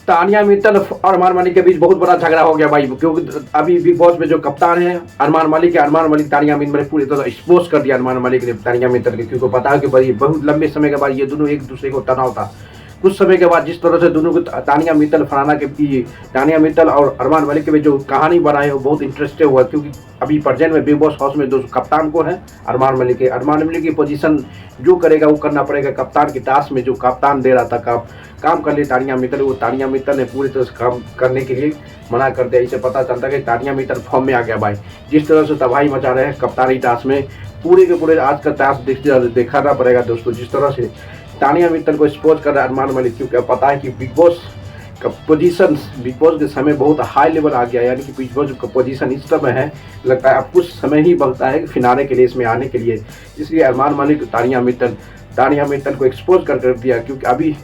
तानिया मित्तल और अरमान मलिक के बीच बहुत बड़ा झगड़ा हो गया भाई, क्योंकि अभी बिग बॉस में जो कप्तान है अरमान मलिक तानिया मित्तल पूरी तरह एक्सपोज कर दिया अरमान मलिक ने तानिया मित्तल के, क्योंकि पता है कि भाई बहुत लंबे समय के बाद ये दोनों एक दूसरे को तनाव था। कुछ समय के बाद जिस तरह से दोनों को तानिया मित्तल और अरमान मलिक के बीच जो कहानी बनाई वो बहुत इंटरेस्टिंग हुआ, क्योंकि अभी प्रेजेंट में बिग बॉस हाउस में दो कप्तान को है अरमान मलिक की पोजीशन जो करेगा वो करना पड़ेगा। कप्तान की टास्क में जो कप्तान दे रहा था काम कर लिए तानिया मित्तल, वो तानिया मित्तल ने पूरी तरह से काम करने के लिए मना कर दिया। इससे पता चलता है कि तानिया मित्तल फॉर्म में आ गया भाई। जिस तरह से तबाही मचा रहे हैं कप्तानी टास्क में, पूरे के पूरे आज का टास्क दिखाना पड़ेगा दोस्तों। जिस तरह से तानिया मित्तल को एक्सपोज कर रहा है अरमान मलिक, क्योंकि पता है कि बिग बॉस का पोजीशन बिग बॉस के समय बहुत हाई लेवल आ गया, यानी कि बिग बॉस का पोजीशन इस समय है, लगता है अब कुछ समय ही बचता है फिनाले के लिए इसमें आने के लिए। इसलिए अरमान मलिक तानिया मित्तल को एक्सपोज कर दिया, क्योंकि अभी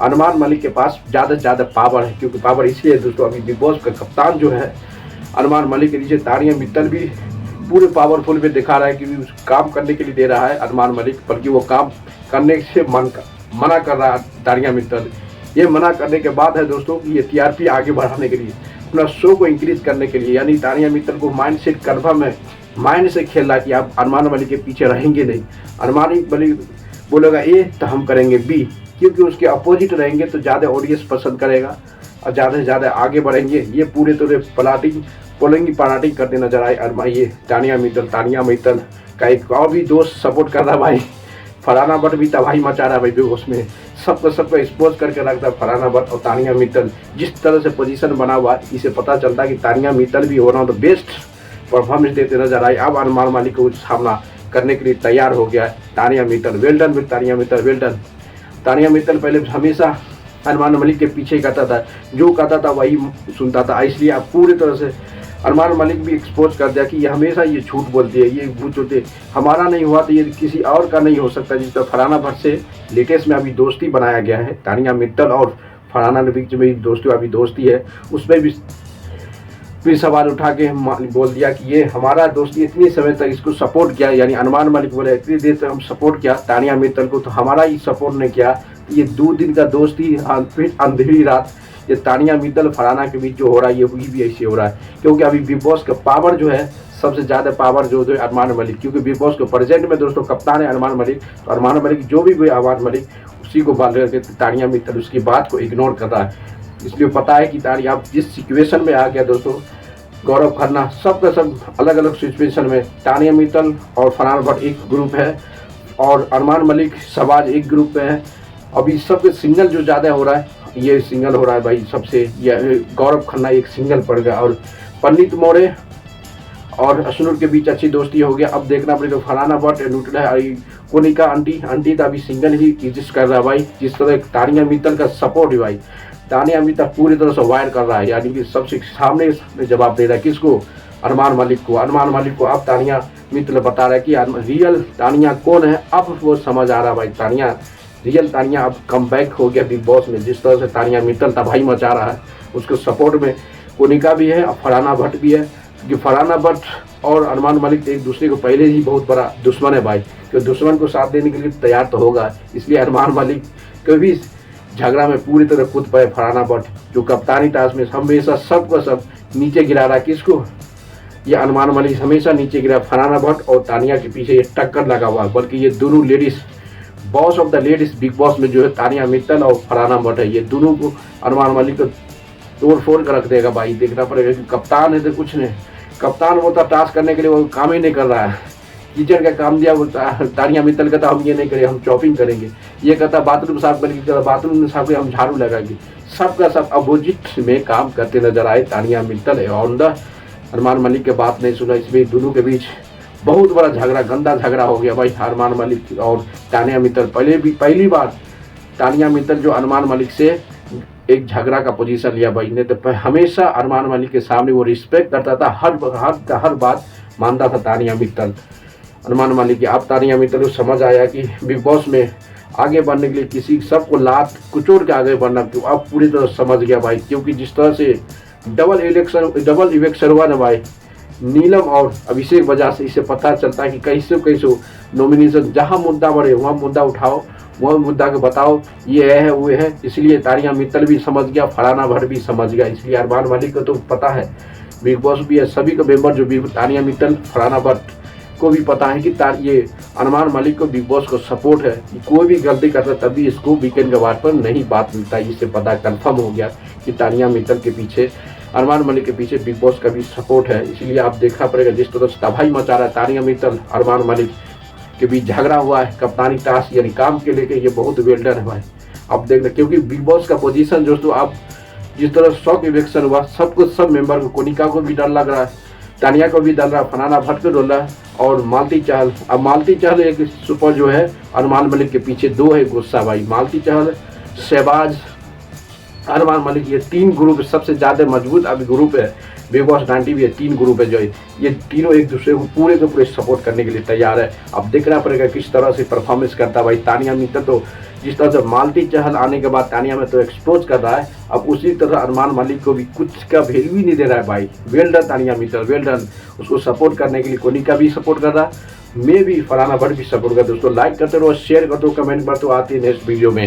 अरमान मलिक के पास ज़्यादा से ज़्यादा पावर है। क्योंकि पावर इसलिए दोस्तों अभी बिग बॉस का कप्तान जो है अरमान मलिक के नीचे तानिया मित्तल भी पूरे पावरफुल में दिखा रहा है कि उस काम करने के लिए दे रहा है अरमान मलिक, बल्कि वो काम करने से मना कर रहा है तानिया मित्तल। ये मना करने के बाद है दोस्तों कि ये टीआरपी आगे बढ़ाने के लिए, अपना शो को इंक्रीज करने के लिए, यानी तानिया मित्तल को माइंड सेट कन्फर्म है, माइंड से खेल रहा है कि आप अरमान मलिक के पीछे रहेंगे नहीं। अरमान मलिक बोलेगा ए तो हम करेंगे बी, क्योंकि उसके अपोजिट रहेंगे तो ज़्यादा ऑडियंस पसंद करेगा और ज़्यादा से ज़्यादा आगे बढ़ेंगे। ये पूरे तरह पलाटिंग करते नजर आए ये तानिया मित्तल का एक और भी दोस्त सपोर्ट कर रहा है भाई। फरहाना भट्ट भी तबाही मचा रहा है भाई बिग बॉस में, सबको एक्सपोज करके रखता है फरहाना भट्ट और तानिया मित्तल। जिस तरह से पोजीशन बना हुआ है इसे पता चलता है कि तानिया मित्तल भी हो रहा तो बेस्ट परफॉर्मेंस देते नजर आए। अब अरमान मलिक को सामना करने के लिए तैयार हो गया है Tania Mittal. Well done with Tania Mittal, well done. Tania Mittal पहले हमेशा अरमान मलिक के पीछे करता था, जो कहता था वही सुनता था, इसलिए अब पूरी तरह से अरमान मलिक भी एक्सपोज कर दिया कि ये हमेशा ये झूठ बोलती है, ये भूत होते, हमारा नहीं हुआ तो ये किसी और का नहीं हो सकता। जिस तरह फरहाना भट्ट से लेटेस्ट में अभी दोस्ती बनाया गया है, तानिया मित्तल और फरहाना के बीच में दोस्ती है, उसमें भी सवाल उठा के बोल दिया कि ये हमारा दोस्ती इतनी समय तक इसको सपोर्ट किया, यानी अरमान मलिक बोले इतनी देर तक हम सपोर्ट किया तानिया मित्तल को, तो हमारा ही सपोर्ट नहीं किया। ये 2 दिन का दोस्ती फिर अंधेरी रात ये तानिया मित्तल फरहाना के बीच जो हो रहा है ये भी ऐसे हो रहा है, क्योंकि अभी बिग बॉस का पावर जो है सबसे ज़्यादा पावर जो है अरमान मलिक, क्योंकि बिग बॉस के प्रेजेंट में दोस्तों कप्तान है अरमान मलिक, तो अरमान मलिक जो भी हुए अरमान मलिक उसी को बांध करके तानिया मित्तल उसकी बात को इग्नोर कर रहा है। इसलिए पता है कि तानिया आप जिस सिचुएशन में आ गया दोस्तों, गौरव खन्ना सबका सब अलग अलग सिचुएशन में, तानिया मित्तल और फरहाना भट्ट एक ग्रुप है और अरमान मलिक शहबाज एक ग्रुप में है। अभी सबके सिंगल जो ज़्यादा हो रहा है ये सिंगल हो रहा है भाई सबसे, यह गौरव खन्ना एक सिंगल पड़ गया और पंडित मौर्य और अशनूर के बीच अच्छी दोस्ती हो गया। अब देखना पड़ेगा फरहाना भट्ट न्यूट्रल कोनिका आंटी तो अभी सिंगल ही एग्जिस्ट कर रहा है भाई। जिस तरह तानिया मित्तल का सपोर्ट है भाई, तानिया मित्तल पूरी तरह से वायर कर रहा है, यानी कि सबसे सामने जवाब दे रहा है किसको, अरमान मलिक को। अब तानिया मित्तल बता रहा है कि रियल तानिया कौन है, अब वो समझ आ रहा है भाई। रियल तानिया अब कम बैक हो गया बिग बॉस में। जिस तरह से तानिया मित्तल तबाही मचा रहा है, उसके सपोर्ट में कोनिका भी है और फरहाना भट्ट भी है, क्योंकि फरहाना भट्ट और अरमान मलिक एक दूसरे को पहले ही बहुत बड़ा दुश्मन है भाई, क्योंकि दुश्मन को साथ देने के लिए तैयार तो होगा। इसलिए अरमान मलिक कभी झगड़ा में पूरी तरह कूद पाए फरहाना भट्ट, जो कप्तानी टास्क में हमेशा सबको सब नीचे गिरा रहा है। किसको, ये अरमान मलिक हमेशा नीचे गिरा फरहाना भट्ट और तानिया के पीछे ये टक्कर लगा हुआ है। बल्कि ये दोनों ladies boss of the ladies big boss में जो है तानिया मित्तल और फरहाना भट्ट है, ये दोनों को अरमान मलिक को तोड़ फोड़ कर रख देगा भाई। देखना पड़ेगा कि कप्तान है तो कुछ नहीं, कप्तान होता टास्क करने के लिए वो काम ही नहीं कर रहा है। किचन का काम दिया वो तानिया मित्तल कहता हम ये नहीं करें, हम चॉपिंग करेंगे, ये कहता बाथरूम साफ करेंगे, बाथरूम साफ हम झाड़ू लगाएंगे। सबका सब अपोजिट में काम करते नजर आए तानिया मित्तल ऑन द अरमान मलिक के बात नहीं सुना। इसमें दोनों के बीच बहुत बड़ा झगड़ा, गंदा झगड़ा हो गया भाई अरमान मलिक और तानिया मित्तल। पहली बार तानिया मित्तल जो अरमान मलिक से एक झगड़ा का पोजीशन लिया भाई, ने तो हमेशा अरमान मलिक के सामने वो रिस्पेक्ट करता था, हर बात मानता था तानिया मित्तल अरमान मलिक की। अब तानिया मित्तल को समझ आया कि बिग बॉस में आगे बढ़ने के लिए किसी सबको लात कुचोड़ के आगे बढ़ना, क्यों अब पूरी तरह समझ गया भाई। क्योंकि जिस तरह से डबल इलेक्शन हुआ ना भाई, नीलम और अभिषेक वजह से, इसे पता चलता है कि कैसे नॉमिनेशन जहां मुद्दा बढ़े वहां मुद्दा उठाओ, वो मुद्दा को बताओ, ये है वो है। इसलिए तानिया मित्तल भी समझ गया, फरहाना भट्ट भी समझ गया। इसलिए अरमान मलिक को तो पता है, बिग बॉस भी है, सभी को मेंबर जो भी तानिया मित्तल, फरहाना भट्ट को भी पता है कि ये अरमान मलिक को बिग बॉस को सपोर्ट है। कि कोई भी गलती करता तभी इसको वीकेंड के बाद पर नहीं बात मिलता। इससे पता कंफर्म हो गया कि तानिया मित्तल के पीछे, अरमान मलिक के पीछे बिग बॉस का भी सपोर्ट है। इसलिए आप देखना पड़ेगा जिस तरह से तबाही मचा रहा है तानिया मित्तल अरमान मलिक के बीच झगड़ा हुआ है कप्तानी टास्क यानी काम के लेके, ये बहुत वेल्डन है भाई। अब देखना, क्योंकि बिग बॉस का पोजीशन दोस्तों, आप जिस तरह शॉक इवेक्शन हुआ, सब मेंबर को, कोनिका को भी डर लग रहा है, तानिया को भी डर रहा है, फरहाना भट्ट को डर रहा है, और मालती चहल। अब मालती चहल एक सुपर जो है अरमान मलिक के पीछे, दो है गुस्सा भाई, मालती चहल, शहबाज, अरमान मलिक, ये 3 ग्रुप सबसे ज़्यादा मजबूत अभी ग्रुप है बिग बॉस 90 भी है। 3 ग्रुप है जो ये तीनों एक दूसरे को पूरे के पूरे सपोर्ट करने के लिए तैयार है। अब देखना पड़ेगा किस तरह से परफॉर्मेंस करता है भाई तानिया मित्तल। तो जिस तरह से मालती चहल आने के बाद तानिया में तो एक्सपोज कर रहा है, अब उसी तरह अरमान मलिक को भी कुछ का वैल्यू ही नहीं दे रहा है भाई। Well done Tania Mittal, well done. उसको सपोर्ट करने के लिए कोनिका भी सपोर्ट कर रहा है, मैं भी, फरहाना भट्ट भी सपोर्ट कर। दोस्तों लाइक करते रहो, शेयर कर दो, कमेंट कर दो। आती है नेक्स्ट वीडियो में।